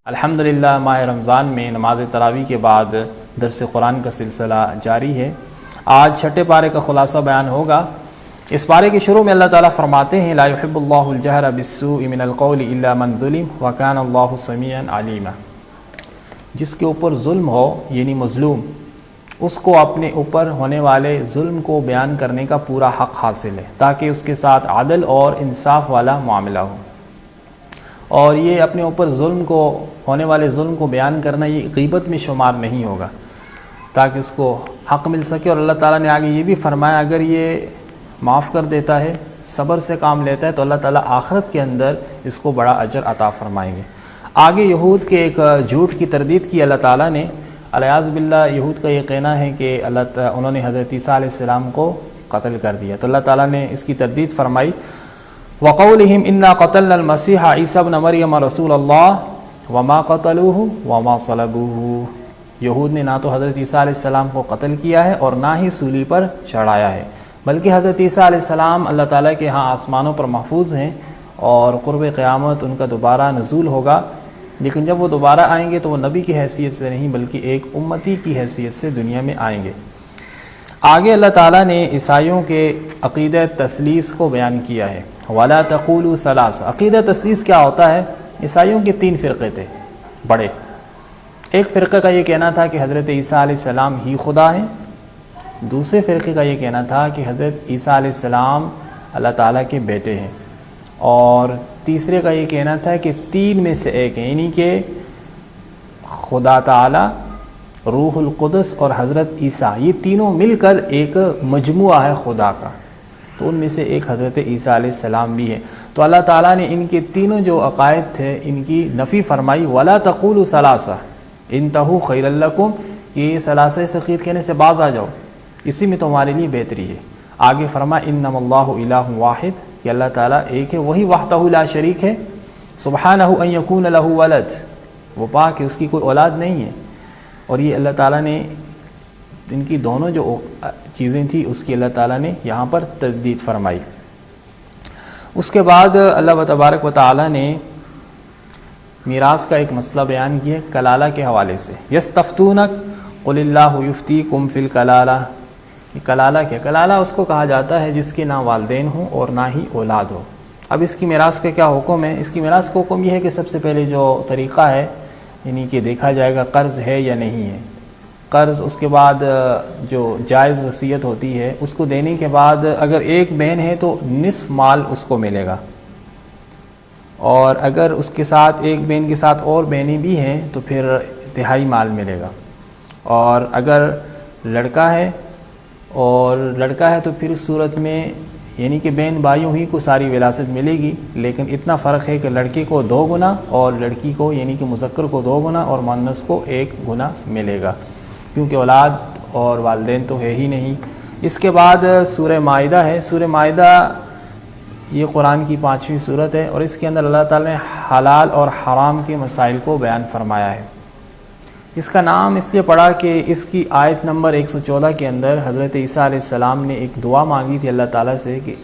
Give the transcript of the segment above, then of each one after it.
الحمدللہ ماہ رمضان میں نماز تراویح کے بعد درس قرآن کا سلسلہ جاری ہے۔ آج چھٹے پارے کا خلاصہ بیان ہوگا۔ اس پارے کے شروع میں اللہ تعالیٰ فرماتے ہیں لا يحب اللہ الجہر بالسوء من القول الا من ظلم وکان اللہ سمیعا علیما۔ جس کے اوپر ظلم ہو یعنی مظلوم، اس کو اپنے اوپر ہونے والے ظلم کو بیان کرنے کا پورا حق حاصل ہے تاکہ اس کے ساتھ عدل اور انصاف والا معاملہ ہو، اور یہ اپنے اوپر ہونے والے ظلم کو بیان کرنا یہ غیبت میں شمار نہیں ہوگا تاکہ اس کو حق مل سکے۔ اور اللہ تعالیٰ نے آگے یہ بھی فرمایا اگر یہ معاف کر دیتا ہے، صبر سے کام لیتا ہے تو اللہ تعالیٰ آخرت کے اندر اس کو بڑا اجر عطا فرمائیں گے۔ آگے یہود کے ایک جھوٹ کی تردید کی اللہ تعالیٰ نے۔ الیاذ باللہ یہود کا یہ کہنا ہے کہ انہوں نے حضرت عیسیٰ علیہ السلام کو قتل کر دیا، تو اللہ تعالیٰ نے اس کی تردید فرمائی وَقَوْلِهِمْ إِنَّا قَتَلْنَا الْمَسِيحَ عِيسَى ابْنَ مَرْيَمَ رَسُولَ اللَّهِ وَمَا قَتَلُوهُ وَمَا صَلَبُوهُ۔ یہود نے نہ تو حضرت عیسیٰ علیہ السلام کو قتل کیا ہے اور نہ ہی سولی پر چڑھایا ہے، بلکہ حضرت عیسیٰ علیہ السلام اللہ تعالیٰ کے ہاں آسمانوں پر محفوظ ہیں اور قرب قیامت ان کا دوبارہ نزول ہوگا، لیکن جب وہ دوبارہ آئیں گے تو وہ نبی کی حیثیت سے نہیں بلکہ ایک امتی کی حیثیت سے دنیا میں آئیں گے۔ آگے اللہ تعالیٰ نے عیسائیوں کے عقیدہ تثلیث کو بیان کیا ہے۔ وَلَا تَقُولُوا ثَلَاثَ۔ عقیدہ تثلیث کیا ہوتا ہے؟ عیسائیوں کے 3 فرقے تھے بڑے۔ ایک فرقے کا یہ کہنا تھا کہ حضرت عیسیٰ علیہ السلام ہی خدا ہیں، دوسرے فرقے کا یہ کہنا تھا کہ حضرت عیسیٰ علیہ السلام اللہ تعالیٰ کے بیٹے ہیں، اور تیسرے کا یہ کہنا تھا کہ 3 میں سے ایک ہیں، یعنی کہ خدا تعالیٰ، روح القدس اور حضرت عیسیٰ، یہ تینوں مل کر ایک مجموعہ ہے خدا کا، تو ان میں سے ایک حضرت عیسیٰ علیہ السلام بھی ہے۔ تو اللہ تعالیٰ نے ان کے تینوں جو عقائد تھے ان کی نفی فرمائی۔ وَلَا تَقُولُوا ثَلَاثَ انتہوا خَيْرًا لَكُمْ، کہ یہ ثلاثہ ثقیل کہنے سے باز آ جاؤ، اسی میں تمہارے لیے بہتری ہے۔ آگے فرمایا انما اللہ الہ واحد، کہ اللہ تعالیٰ ایک ہے، وہی وحدہ لا شریک ہے، سبحانہ ان یکون لہ ولد، وہ پاک ہے، اس کی کوئی اولاد نہیں ہے۔ اور یہ اللہ تعالیٰ نے ان کی دونوں جو چیزیں تھیں اس کی اللہ تعالیٰ نے یہاں پر تردید فرمائی۔ اس کے بعد اللہ تبارک و تعالیٰ نے میراث کا ایک مسئلہ بیان کیا کلالہ کے حوالے سے۔ یستفتونک قل اللہ یفتیکم فی الکلالہ۔ کلالہ کیا؟ کلالہ اس کو کہا جاتا ہے جس کے نہ والدین ہوں اور نہ ہی اولاد ہو۔ اب اس کی میراث کا کیا حکم ہے؟ اس کی میراث کا حکم یہ ہے کہ سب سے پہلے جو طریقہ ہے یعنی کہ دیکھا جائے گا قرض ہے یا نہیں ہے، قرض، اس کے بعد جو جائز وصیت ہوتی ہے اس کو دینے کے بعد اگر ایک بہن ہے تو نصف مال اس کو ملے گا، اور اگر اس کے ساتھ ایک بہن کے ساتھ اور بہنیں بھی ہیں تو پھر تہائی مال ملے گا، اور اگر لڑکا ہے تو پھر اس صورت میں یعنی کہ بہن بھائیوں ہی کو ساری وراثت ملے گی، لیکن اتنا فرق ہے کہ لڑکے کو 2 گنا اور لڑکی کو یعنی کہ مذکر کو 2 گنا اور مؤنث کو 1 گنا ملے گا، کیونکہ اولاد اور والدین تو ہے ہی نہیں۔ اس کے بعد سورہ مائدہ ہے۔ سورہ مائدہ یہ قرآن کی 5ویں سورت ہے، اور اس کے اندر اللہ تعالیٰ نے حلال اور حرام کے مسائل کو بیان فرمایا ہے۔ اس کا نام اس لیے پڑا کہ اس کی آیت نمبر 114 کے اندر حضرت عیسیٰ علیہ السلام نے ایک دعا مانگی تھی اللہ تعالیٰ سے کہ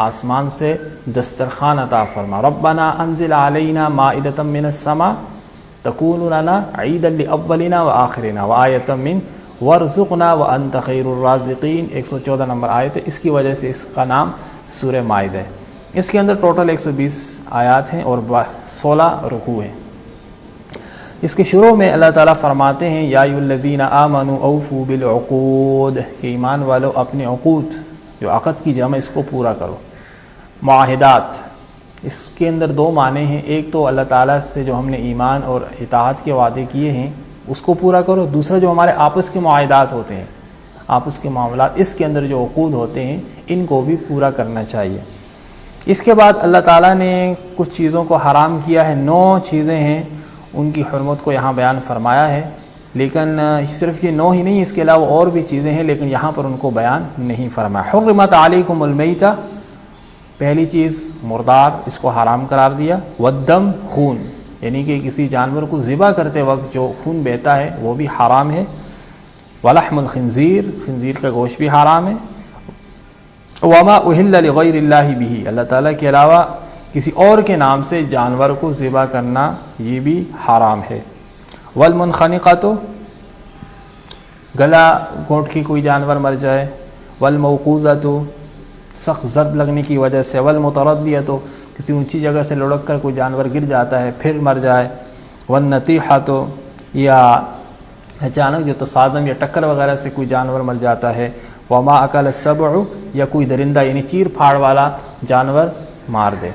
آسمان سے دسترخوان عطا فرما، ربنا انزل علینا مائدۃ من السماء تکون لنا عیدا لاولنا وآخرنا وآیۃ منک وارزقنا وانت خیر الرازقین، 114 نمبر آیت ہے، اس کی وجہ سے اس کا نام سورہ مائدہ ہے۔ اس کے اندر ٹوٹل 120 آیات ہیں اور 16 رکوع ہیں۔ اس کے شروع میں اللہ تعالیٰ فرماتے ہیں یا ایھا الذین آمنوا اوفوا بالعقود، کہ ایمان والو اپنے عقود، جو عقد کی جمع اس کو پورا کرو۔ معاہدات، اس کے اندر 2 معنی ہیں، ایک تو اللہ تعالیٰ سے جو ہم نے ایمان اور اطاعت کے وعدے کیے ہیں اس کو پورا کرو، دوسرا جو ہمارے آپس کے معاہدات ہوتے ہیں، آپس کے معاملات، اس کے اندر جو عقود ہوتے ہیں ان کو بھی پورا کرنا چاہیے۔ اس کے بعد اللہ تعالیٰ نے کچھ چیزوں کو حرام کیا ہے، 9 چیزیں ہیں، ان کی حرمت کو یہاں بیان فرمایا ہے، لیکن صرف یہ 9 ہی نہیں، اس کے علاوہ اور بھی چیزیں ہیں لیکن یہاں پر ان کو بیان نہیں فرمایا۔ حرمت علیکم المیتہ، پہلی چیز مردار، اس کو حرام قرار دیا۔ والدم، خون، یعنی کہ کسی جانور کو ذبح کرتے وقت جو خون بہتا ہے وہ بھی حرام ہے۔ ولحم الخنزیر، خنزیر کا گوشت بھی حرام ہے۔ وما اہل لغیر اللہ بھی، اللہ تعالیٰ کے علاوہ کسی اور کے نام سے جانور کو ذبح کرنا یہ بھی حرام ہے۔ والمنخنقۃ، گلا گھونٹ کے کوئی جانور مر جائے، والموقوذۃ، سخت ضرب لگنے کی وجہ سے، والمتردیۃ، کسی اونچی جگہ سے لڑک کر کوئی جانور گر جاتا ہے پھر مر جائے، والنطیحۃ، یا اچانک جو تصادم یا ٹکر وغیرہ سے کوئی جانور مر جاتا ہے، وما اکل السبع، یا کوئی درندہ یعنی چیر پھاڑ والا جانور مار دے۔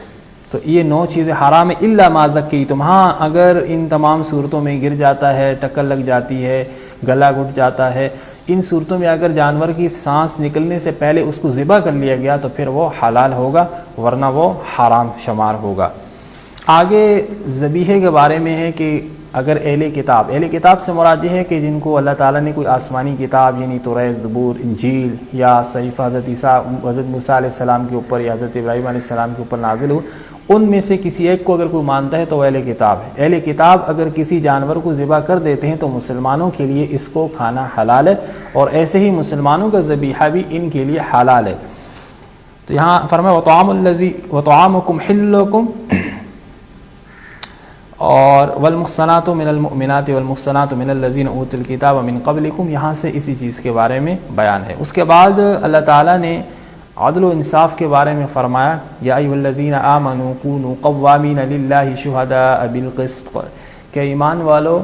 تو یہ 9 چیزیں حرام ہیں، الا ما ذکیتم، ہاں اگر ان تمام صورتوں میں گر جاتا ہے، ٹکر لگ جاتی ہے، گلا گھٹ جاتا ہے، ان صورتوں میں اگر جانور کی سانس نکلنے سے پہلے اس کو ذبح کر لیا گیا تو پھر وہ حلال ہوگا، ورنہ وہ حرام شمار ہوگا۔ آگے ذبیحے کے بارے میں ہے کہ اگر اہل کتاب سے مراد یہ ہے کہ جن کو اللہ تعالیٰ نے کوئی آسمانی کتاب یعنی توریت، زبور، انجیل یا صحیفہ حضرت موسیٰ علیہ السلام کے اوپر یا حضرت ابراہیم علیہ السلام کے اوپر نازل ہو، ان میں سے کسی ایک کو اگر کوئی مانتا ہے تو وہ اہل کتاب ہے۔ اہل کتاب اگر کسی جانور کو ذبح کر دیتے ہیں تو مسلمانوں کے لیے اس کو کھانا حلال ہے، اور ایسے ہی مسلمانوں کا ذبیحہ بھی ان کے لیے حلال ہے۔ تو یہاں فرمایا وطعامکم حل لکم، اور والمحصنات من المؤمنات والمحصنات من الذین اوتوا الکتاب من قبلکم، یہاں سے اسی چیز کے بارے میں بیان ہے۔ اس کے بعد اللہ تعالیٰ نے عدل و انصاف کے بارے میں فرمایا، یا ایھا الذین آمنوا کونوا قوامین للہ شہداء بالقسط، کہ ایمان والو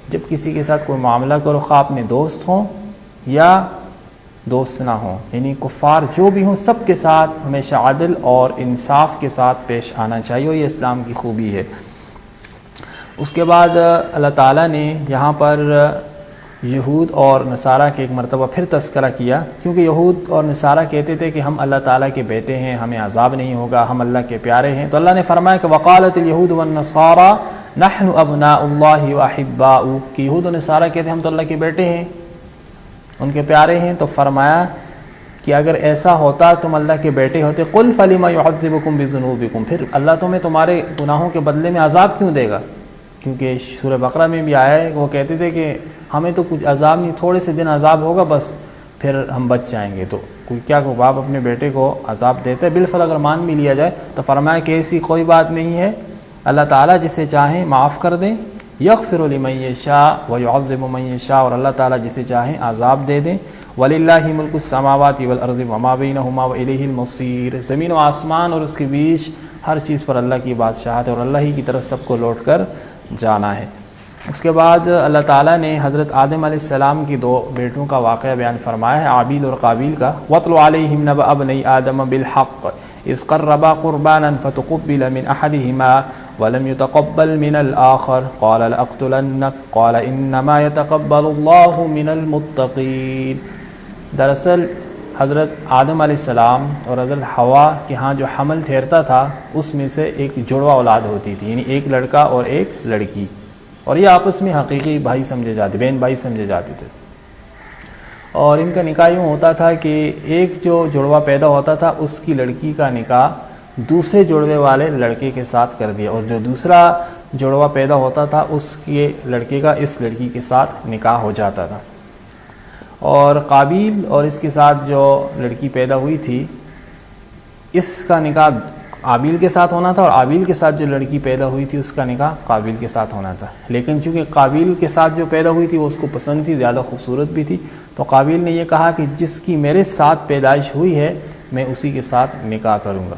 جب کسی کے ساتھ کوئی معاملہ کرو، خواہ اپنے دوست ہوں یا دوست نہ ہوں، یعنی کفار جو بھی ہوں، سب کے ساتھ ہمیشہ عدل اور انصاف کے ساتھ پیش آنا چاہیے، اور یہ اسلام کی خوبی ہے۔ اس کے بعد اللہ تعالیٰ نے یہاں پر یہود اور نصارہ کے ایک مرتبہ پھر تذکرہ کیا، کیونکہ یہود اور نصارہ کہتے تھے کہ ہم اللہ تعالیٰ کے بیٹے ہیں، ہمیں عذاب نہیں ہوگا، ہم اللہ کے پیارے ہیں، تو اللہ نے فرمایا کہ وقالت الیہود والنصارى نحن ابناء اللہ واحباؤہ، کہ یہود و نصارہ کہتے ہیں ہم تو اللہ کے بیٹے ہیں، ان کے پیارے ہیں، تو فرمایا کہ اگر ایسا ہوتا تم اللہ کے بیٹے ہوتے، قل فلم يعذبکم بذنوبکم، پھر اللہ تمہیں تمہارے گناہوں کے بدلے میں عذاب کیوں دے گا؟ کیونکہ سورہ بقرہ میں بھی آیا ہے، وہ کہتے تھے کہ ہمیں تو کچھ عذاب نہیں، تھوڑے سے دن عذاب ہوگا بس پھر ہم بچ جائیں گے۔ تو کوئی باپ اپنے بیٹے کو عذاب دیتا ہے؟ بالفعل اگر مان بھی لیا جائے تو فرمایا کہ ایسی کوئی بات نہیں ہے، اللہ تعالیٰ جسے چاہیں معاف کر دیں، یغفر لمن یشاء ویعذب من یشاء، اور اللہ تعالیٰ جسے چاہیں عذاب دے دیں۔ وللہ ملک السماوات والارض وما بینہما والیہ المصیر، زمین و آسمان اور اس کے بیچ ہر چیز پر اللہ کی بادشاہت ہے، اور اللہ ہی کی طرف سب کو لوٹ کر جانا ہے۔ اس کے بعد اللہ تعالیٰ نے حضرت آدم علیہ السلام کی 2 بیٹوں کا واقعہ بیان فرمایا ہے، عابیل اور قابیل کا۔ وَاتْلُ عَلَيْهِمْ نَبَأَ ابْنَيْ آدَمَ بِالْحَقِّ إِذْ قَرَّبَا قُرْبَانًا فَتُقُبِّلَ مِنْ أَحَدِهِمَا وَلَمْ يُتَقَبَّلْ مِنَ الْآخَرِ قَالَ لَأَقْتُلَنَّكَ قَالَ إِنَّمَا يَتَقَبَّلُ اللَّهُ مِنَ الْمُتَّقِينَ۔ دراصل حضرت آدم علیہ السلام اور حضرت حوا کے ہاں جو حمل ٹھہرتا تھا اس میں سے ایک جڑواں اولاد ہوتی تھی، یعنی ایک لڑکا اور ایک لڑکی، اور یہ آپس میں حقیقی بھائی سمجھے جاتے، بہن بھائی سمجھے جاتے تھے، اور ان کا نکاح یوں ہوتا تھا کہ ایک جو جڑواں پیدا ہوتا تھا اس کی لڑکی کا نکاح دوسرے جڑوے والے لڑکے کے ساتھ کر دیا، اور جو دوسرا جڑواں پیدا ہوتا تھا اس کے لڑکے کا اس لڑکی کے ساتھ نکاح ہو جاتا تھا۔ اور قابیل اور اس کے ساتھ جو لڑکی پیدا ہوئی تھی اس کا نکاح عابیل کے ساتھ ہونا تھا، اور عابیل کے ساتھ جو لڑکی پیدا ہوئی تھی اس کا نکاح قابیل کے ساتھ ہونا تھا، لیکن چونکہ قابیل کے ساتھ جو پیدا ہوئی تھی وہ اس کو پسند تھی، زیادہ خوبصورت بھی تھی، تو قابیل نے یہ کہا کہ جس کی میرے ساتھ پیدائش ہوئی ہے میں اسی کے ساتھ نکاح کروں گا۔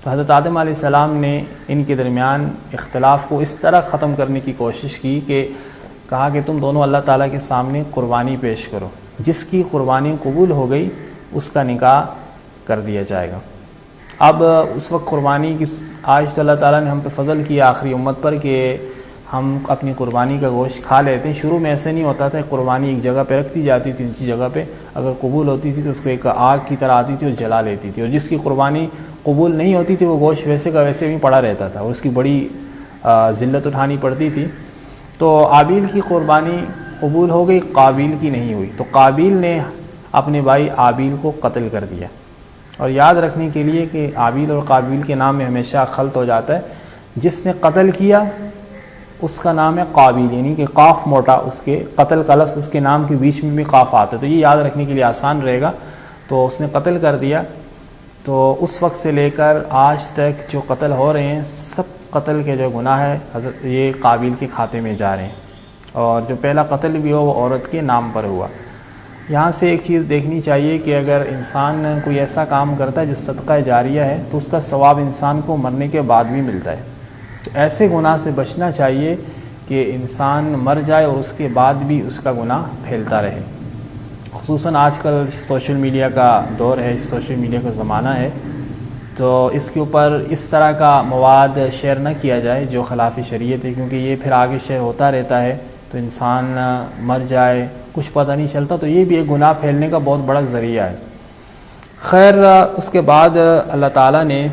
تو حضرت آدم علیہ السلام نے ان کے درمیان اختلاف کو اس طرح ختم کرنے کی کوشش کی کہ کہا کہ تم دونوں اللہ تعالیٰ کے سامنے قربانی پیش کرو، جس کی قربانی قبول ہو گئی اس کا نکاح کر دیا جائے گا۔ اب اس وقت قربانی کی آج تو اللہ تعالیٰ نے ہم پہ فضل کیا آخری امت پر کہ ہم اپنی قربانی کا گوشت کھا لیتے ہیں۔ شروع میں ایسے نہیں ہوتا تھا، قربانی ایک جگہ پہ رکھتی جاتی تھی، اونچی جگہ پہ، اگر قبول ہوتی تھی تو اس کو ایک آگ کی طرح آتی تھی اور جلا لیتی تھی، اور جس کی قربانی قبول نہیں ہوتی تھی وہ گوشت ویسے کا ویسے بھی پڑا رہتا تھا، اور اس کی بڑی ذلت اٹھانی پڑتی تھی۔ تو عابیل کی قربانی قبول ہو گئی، قابیل کی نہیں ہوئی، تو قابیل نے اپنے بھائی عابیل کو قتل کر دیا۔ اور یاد رکھنے کے لیے کہ عابیل اور قابیل کے نام میں ہمیشہ خلط ہو جاتا ہے، جس نے قتل کیا اس کا نام ہے قابیل، یعنی کہ قاف موٹا، اس کے قتل کا لفظ اس کے نام کے بیچ میں بھی قاف آتا ہے، تو یہ یاد رکھنے کے لیے آسان رہے گا۔ تو اس نے قتل کر دیا، تو اس وقت سے لے کر آج تک جو قتل ہو رہے ہیں سب قتل کے جو گناہ ہے حضرت یہ قابیل کے کھاتے میں جا رہے ہیں، اور جو پہلا قتل بھی ہو وہ عورت کے نام پر ہوا۔ یہاں سے ایک چیز دیکھنی چاہیے کہ اگر انسان کوئی ایسا کام کرتا ہے جو صدقہ جاریہ ہے تو اس کا ثواب انسان کو مرنے کے بعد بھی ملتا ہے۔ تو ایسے گناہ سے بچنا چاہیے کہ انسان مر جائے اور اس کے بعد بھی اس کا گناہ پھیلتا رہے۔ خصوصاً آج کل سوشل میڈیا کا دور ہے، سوشل میڈیا کا زمانہ ہے، تو اس کے اوپر اس طرح کا مواد شیئر نہ کیا جائے جو خلاف شریعت ہے، کیونکہ یہ پھر آگے شیئر ہوتا رہتا ہے تو انسان مر جائے کچھ پتہ نہیں چلتا، تو یہ بھی ایک گناہ پھیلنے کا بہت بڑا ذریعہ ہے۔ خیر اس کے بعد اللہ تعالیٰ نے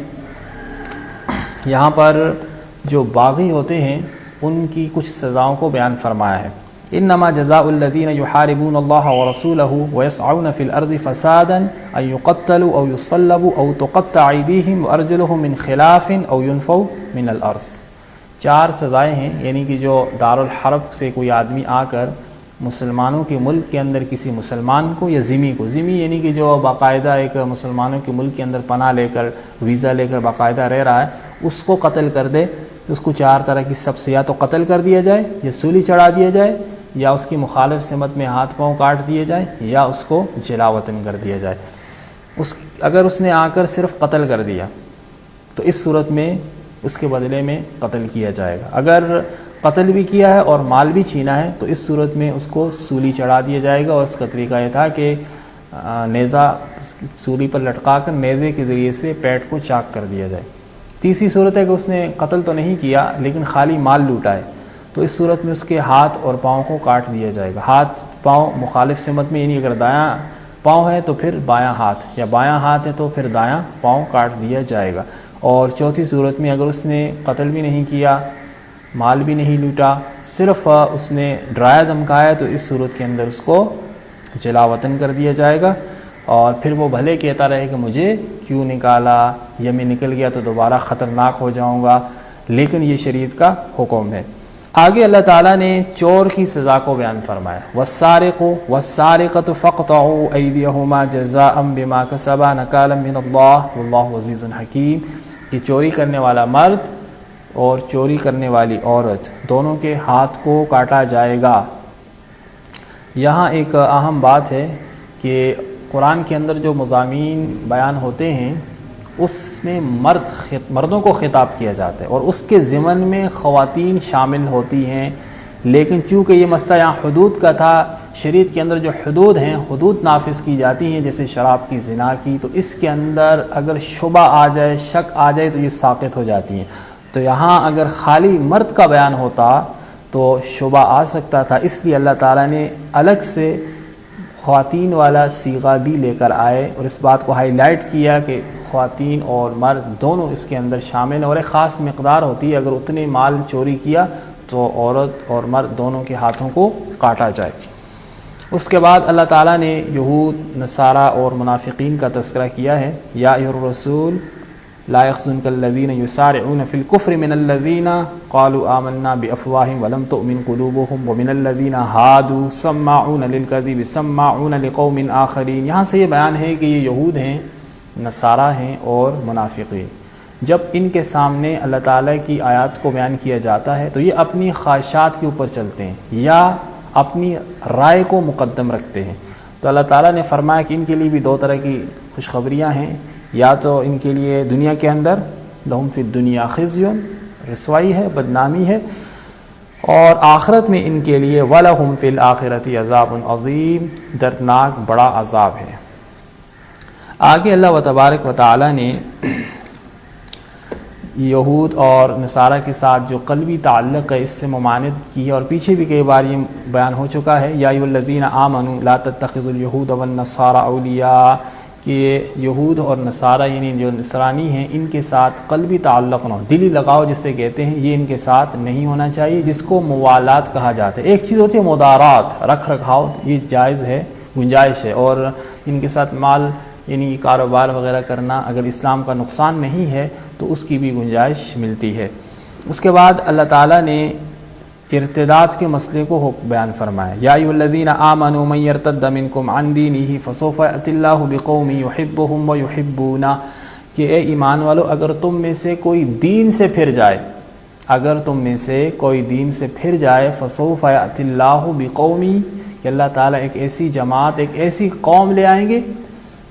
یہاں پر جو باغی ہوتے ہیں ان کی کچھ سزاؤں کو بیان فرمایا ہے۔ انما جزاء الذین یحاربون اللہ ورسولہ ویسعون فی الارض فسادا ان یقتلوا او یصلبوا او تقطع ایدیہم وارجلہم من خلاف او ینفوا من الارض۔ 4 سزائیں ہیں، یعنی کہ جو دارالحرب سے کوئی آدمی آ کر مسلمانوں کے ملک کے اندر کسی مسلمان کو یا ذمی کو، ذمی یعنی کہ جو باقاعدہ ایک مسلمانوں کے ملک کے اندر پناہ لے کر ویزا لے کر باقاعدہ رہ رہا ہے، اس کو قتل کر دے، اس کو 4 طرح کی سب سے یا تو قتل کر دیا جائے، یا سولی چڑھا دیا جائے، یا اس کی مخالف سمت میں ہاتھ پاؤں کاٹ دیے جائے، یا اس کو جلا وطن کر دیا جائے۔ اگر اس نے آ کر صرف قتل کر دیا تو اس صورت میں اس کے بدلے میں قتل کیا جائے گا۔ اگر قتل بھی کیا ہے اور مال بھی چھینا ہے تو اس صورت میں اس کو سولی چڑھا دیا جائے گا، اور اس کا طریقہ یہ تھا کہ نیزہ سولی پر لٹکا کر نیزے کے ذریعے سے پیٹ کو چاک کر دیا جائے۔ تیسری صورت ہے کہ اس نے قتل تو نہیں کیا لیکن خالی مال لوٹا ہے، تو اس صورت میں اس کے ہاتھ اور پاؤں کو کاٹ دیا جائے گا۔ ہاتھ پاؤں مخالف سمت میں، یعنی اگر دایاں پاؤں ہے تو پھر بایاں ہاتھ، یا بایاں ہاتھ ہے تو پھر دایاں پاؤں کاٹ دیا جائے گا۔ اور چوتھی صورت میں اگر اس نے قتل بھی نہیں کیا، مال بھی نہیں لوٹا، صرف اس نے ڈرایا دھمکایا، تو اس صورت کے اندر اس کو جلا وطن کر دیا جائے گا، اور پھر وہ بھلے کہتا رہے کہ مجھے کیوں نکالا، یا میں نکل گیا تو دوبارہ خطرناک ہو جاؤں گا، لیکن یہ شریعت کا حکم ہے۔ آگے اللہ تعالیٰ نے چور کی سزا کو بیان فرمایا، والسارق والسارقۃ فاقطعوا ایدیہما جزاء بما کسبا نکالا من اللہ واللہ عزیز حکیم، کہ چوری کرنے والا مرد اور چوری کرنے والی عورت دونوں کے ہاتھ کو کاٹا جائے گا۔ یہاں ایک اہم بات ہے کہ قرآن کے اندر جو مضامین بیان ہوتے ہیں اس میں مردوں کو خطاب کیا جاتا ہے، اور اس کے ضمن میں خواتین شامل ہوتی ہیں، لیکن چونکہ یہ مسئلہ یہاں حدود کا تھا، شریعت کے اندر جو حدود ہیں، حدود نافذ کی جاتی ہیں جیسے شراب کی، زنا کی، تو اس کے اندر اگر شبہ آ جائے، شک آ جائے تو یہ ساقط ہو جاتی ہیں۔ تو یہاں اگر خالی مرد کا بیان ہوتا تو شبہ آ سکتا تھا، اس لیے اللہ تعالیٰ نے الگ سے خواتین والا صیغہ بھی لے کر آئے، اور اس بات کو ہائی لائٹ کیا کہ خواتین اور مرد دونوں اس کے اندر شامل ہیں، اور ایک خاص مقدار ہوتی ہے، اگر اتنے مال چوری کیا تو عورت اور مرد دونوں کے ہاتھوں کو کاٹا جائے۔ اس کے بعد اللہ تعالیٰ نے یہود، نصارہ اور منافقین کا تذکرہ کیا ہے۔ یا ایھا الرسول لا يحزنك الذين يسارعون في الكفر من الذين قالوا آمنا بأفواههم ولم تؤمن قلوبهم ومن الذين هادوا سماعون للكذب سماعون لقوم آخرين۔ یہاں سے یہ بیان ہے کہ یہ یہود ہیں، نصارہ ہیں اور منافقین، جب ان کے سامنے اللہ تعالیٰ کی آیات کو بیان کیا جاتا ہے تو یہ اپنی خواہشات کے اوپر چلتے ہیں یا اپنی رائے کو مقدم رکھتے ہیں۔ تو اللہ تعالیٰ نے فرمایا کہ ان کے لیے بھی 2 طرح کی خوشخبریاں ہیں، یا تو ان کے لیے دنیا کے اندر لہم فی الدنیا خزی، رسوائی ہے، بدنامی ہے، اور آخرت میں ان کے لیے وَلَهُمْ فِي الْآخِرَةِ عَذَابٌ عَظِيمٌ، دردناک بڑا عذاب ہے۔ آگے اللہ تبارک و تعالیٰ نے یہود اور نصارہ کے ساتھ جو قلبی تعلق ہے اس سے ممانعت کی ہے، اور پیچھے بھی کئی بار یہ بیان ہو چکا ہے، یا ایھا الذین آمنوا لا تتخذوا اليہود والنصارى اولیاء، کہ یہود اور نصارہ یعنی جو نصرانی ہیں ان کے ساتھ قلبی تعلق نہ ہو، دلی لگاؤ جسے کہتے ہیں، یہ ان کے ساتھ نہیں ہونا چاہیے، جس کو موالات کہا جاتا ہے۔ ایک چیز ہوتی ہے مدارات، رکھ رکھاؤ، یہ جائز ہے، گنجائش ہے، اور ان کے ساتھ مال یعنی کاروبار وغیرہ کرنا اگر اسلام کا نقصان نہیں ہے تو اس کی بھی گنجائش ملتی ہے۔ اس کے بعد اللہ تعالیٰ نے ارتداد کے مسئلے کو بیان فرمایا، یا ایھا الذین آمنوا من یرتد منکم عن دینہ فسوف یأتی اللہ بقوم یحبهم ویحبونہ، کہ اے ایمان والو اگر تم میں سے کوئی دین سے پھر جائے، اگر تم میں سے کوئی دین سے پھر جائے، فسوف یأتی اللہ بقوم، کہ اللہ تعالیٰ ایک ایسی جماعت، ایک ایسی قوم لے آئیں گے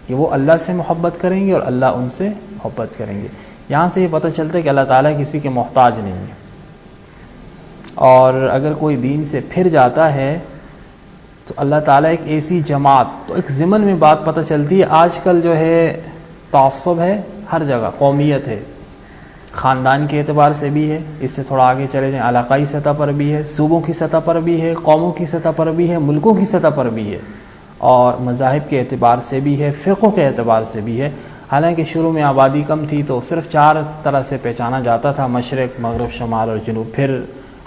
کہ وہ اللہ سے محبت کریں گے اور اللہ ان سے محبت کریں گے۔ یہاں سے یہ پتہ چلتا ہے کہ اللہ تعالیٰ کسی کے محتاج نہیں ہے، اور اگر کوئی دین سے پھر جاتا ہے تو اللہ تعالیٰ ایک ایسی جماعت، تو ایک ضمن میں بات پتہ چلتی ہے۔ آج کل جو ہے تعصب ہے ہر جگہ، قومیت ہے، خاندان کے اعتبار سے بھی ہے، اس سے تھوڑا آگے چلے جائیں علاقائی سطح پر بھی ہے، صوبوں کی سطح پر بھی ہے، قوموں کی سطح پر بھی ہے، ملکوں کی سطح پر بھی ہے، اور مذاہب کے اعتبار سے بھی ہے، فرقوں کے اعتبار سے بھی ہے۔ حالانکہ شروع میں آبادی کم تھی تو صرف 4 طرح سے پہچانا جاتا تھا، مشرق، مغرب، شمال اور جنوب۔ پھر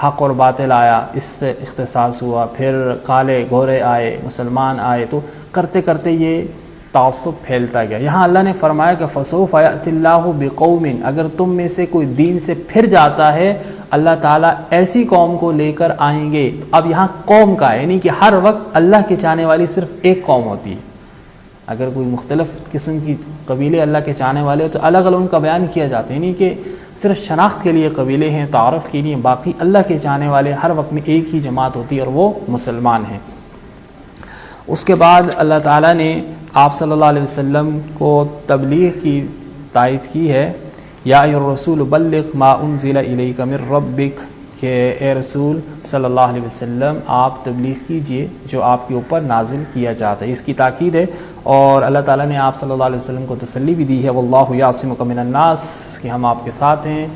حق اور باطل آیا، اس سے اختصاص ہوا، پھر کالے گورے آئے، مسلمان آئے، تو کرتے کرتے یہ تعصب پھیلتا گیا۔ یہاں اللہ نے فرمایا کہ فسوف یأتی اللہ بقوم، اگر تم میں سے کوئی دین سے پھر جاتا ہے اللہ تعالیٰ ایسی قوم کو لے کر آئیں گے۔ اب یہاں قوم کا ہے، یعنی کہ ہر وقت اللہ کے چاہنے والی صرف ایک قوم ہوتی ہے۔ اگر کوئی مختلف قسم کی قبیلے اللہ کے چاہنے والے ہو تو الگ الگ ان کا بیان کیا جاتا ہے، یعنی کہ صرف شناخت کے لیے قبیلے ہیں، تعارف کے لیے، باقی اللہ کے چاہنے والے ہر وقت میں ایک ہی جماعت ہوتی ہے اور وہ مسلمان ہیں۔ اس کے بعد اللہ تعالیٰ نے آپ صلی اللہ علیہ وسلم کو تبلیغ کی تائید کی ہے، یا ایھا الرسول بلغ ما انزل الیک من ربک، کہ اے رسول صلی اللہ علیہ وسلم آپ تبلیغ کیجئے جو آپ کے اوپر نازل کیا جاتا ہے، اس کی تاکید ہے۔ اور اللہ تعالیٰ نے آپ صلی اللہ علیہ وسلم کو تسلی بھی دی ہے، واللہ یعصمک من الناس، کہ ہم آپ کے ساتھ ہیں،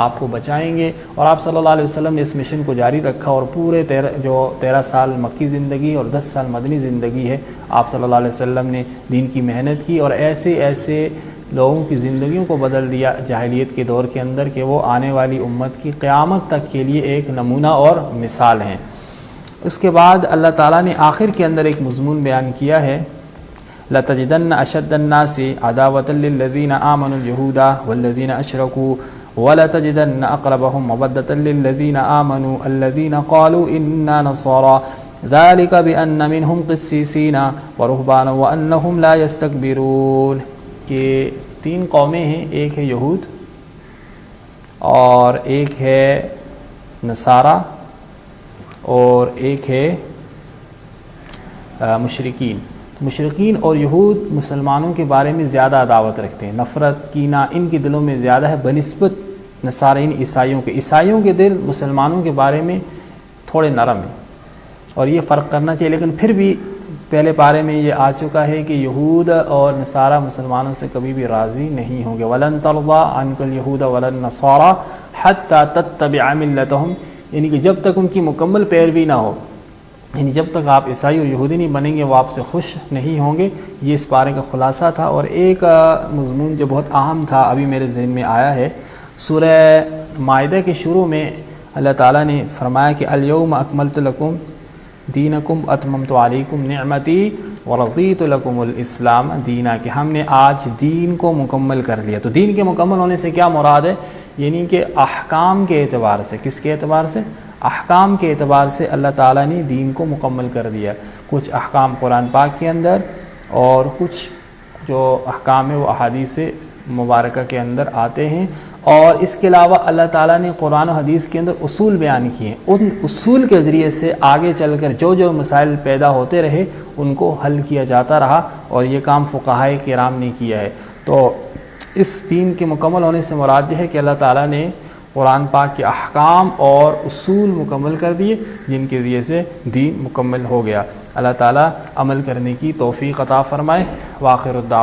آپ کو بچائیں گے۔ اور آپ صلی اللہ علیہ وسلم نے اس مشن کو جاری رکھا، اور پورے 13 سال مکی زندگی اور 10 سال مدنی زندگی ہے، آپ صلی اللہ علیہ وسلم نے دین کی محنت کی اور ایسے لوگوں کی زندگیوں کو بدل دیا جاہلیت کے دور کے اندر کہ وہ آنے والی امت کی قیامت تک کے لیے ایک نمونہ اور مثال ہیں۔ اس کے بعد اللہ تعالیٰ نے آخر کے اندر ایک مضمون بیان کیا ہے، لَتَجِدَنَّ أَشَدَّ النَّاسِ عَدَاوَةً لِلَّذِينَ آمَنُوا الْيَهُودَ وَالَّذِينَ أَشْرَكُوا وَلَتَجِدَنَّ أَقْرَبَهُمْ مَوَدَّةً لِلَّذِينَ آمَنُوا الَّذِينَ قَالُوا إِنَّا نَصَارَى ذَلِكَ بِأَنَّ مِنْهُمْ قِسِّيسِينَ وَرُهْبَانًا وَأَنَّهُمْ لَا يَسْتَكْبِرُونَ، کہ 3 قومیں ہیں، ایک ہے یہود اور ایک ہے نصارہ اور ایک ہے مشرکین۔ مشرکین اور یہود مسلمانوں کے بارے میں زیادہ عداوت رکھتے ہیں، نفرت، کینہ ان کے دلوں میں زیادہ ہے بنسبت نصارین عیسائیوں کے۔ عیسائیوں کے دل مسلمانوں کے بارے میں تھوڑے نرم ہیں، اور یہ فرق کرنا چاہیے، لیکن پھر بھی پہلے پارے میں یہ آ چکا ہے کہ یہود اور نصارہ مسلمانوں سے کبھی بھی راضی نہیں ہوں گے۔ وَلَن تَرْضَىٰ عَنْكَ الْيَهُودَ وَلَا النَّصَارَىٰ حَتَّىٰ تَتَّبِعَ مِلَّتَهُمْ، یعنی کہ جب تک ان کی مکمل پیروی نہ ہو، یعنی جب تک آپ عیسائی اور یہودی نہیں بنیں گے وہ آپ سے خوش نہیں ہوں گے۔ یہ اس پارے کا خلاصہ تھا۔ اور ایک مضمون جو بہت اہم تھا ابھی میرے ذہن میں آیا ہے، سورہ مائدہ کے شروع میں اللہ تعالیٰ نے فرمایا کہ اليوم اکملت لکم دینکم اتممت علیکم نعمتی ورضیت لکم الاسلام دینا، کہ ہم نے آج دین کو مکمل کر لیا۔ تو دین کے مکمل ہونے سے کیا مراد ہے؟ یعنی کہ احکام کے اعتبار سے، کس کے اعتبار سے؟ احکام کے اعتبار سے اللہ تعالیٰ نے دین کو مکمل کر دیا۔ کچھ احکام قرآن پاک کے اندر اور کچھ جو احکام ہے وہ احادیث مبارکہ کے اندر آتے ہیں، اور اس کے علاوہ اللہ تعالیٰ نے قرآن و حدیث کے اندر اصول بیان کیے ہیں، ان اصول کے ذریعے سے آگے چل کر جو مسائل پیدا ہوتے رہے ان کو حل کیا جاتا رہا، اور یہ کام فقہائے کرام نے کیا ہے۔ تو اس دین کے مکمل ہونے سے مراد یہ ہے کہ اللہ تعالیٰ نے قرآن پاک کے احکام اور اصول مکمل کر دیے، جن کے ذریعے سے دین مکمل ہو گیا۔ اللہ تعالیٰ عمل کرنے کی توفیق عطا فرمائے۔ وآخر الدعوات